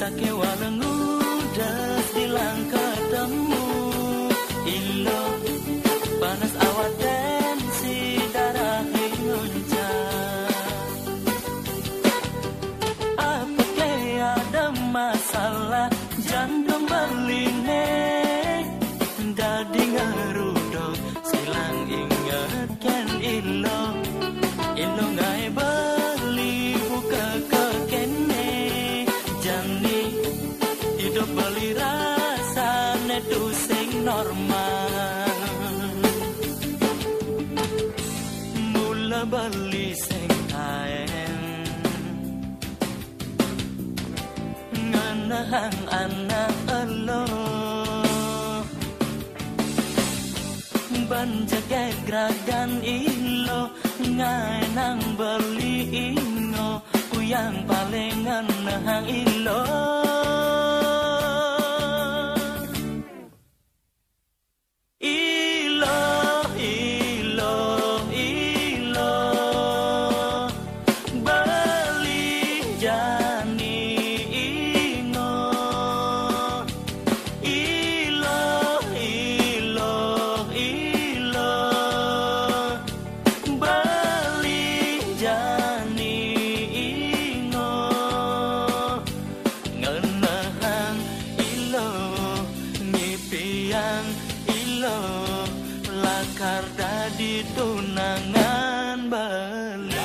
Sakewalengudas dilang ketemu ilo panas awat tensi darah nguncang. Apa ke ada masalah jantung berline dadi ngerudok silang inget ken ilo ngai beli buka ke kene jani hidup beli rasa netu sing normal mula beli sing kaen nganahang anak elo banjaga geragan ilo ngai nang beli ingo yang paling nganahang ilo lakar dadi tunangan beli.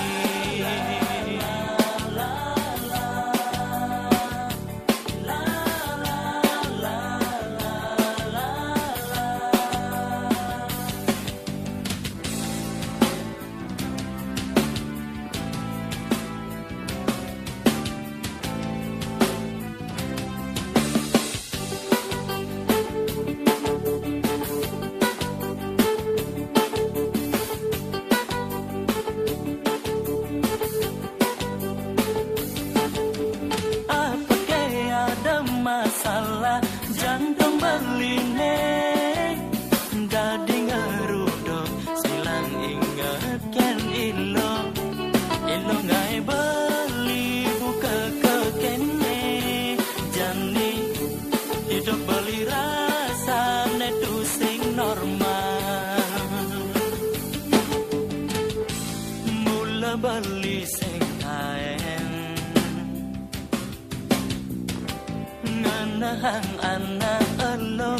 Masalah jantung berline dadi ngerudok silang inget ken ilo ngai beli buka ke kene jani hidup beli rasa netu sing normal mula beli sing kaen nganahang anak elo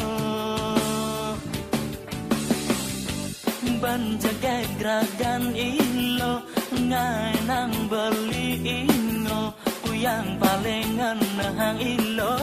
banjaga geragan ilo ngai nang beli ingo yang paling nganahang ilo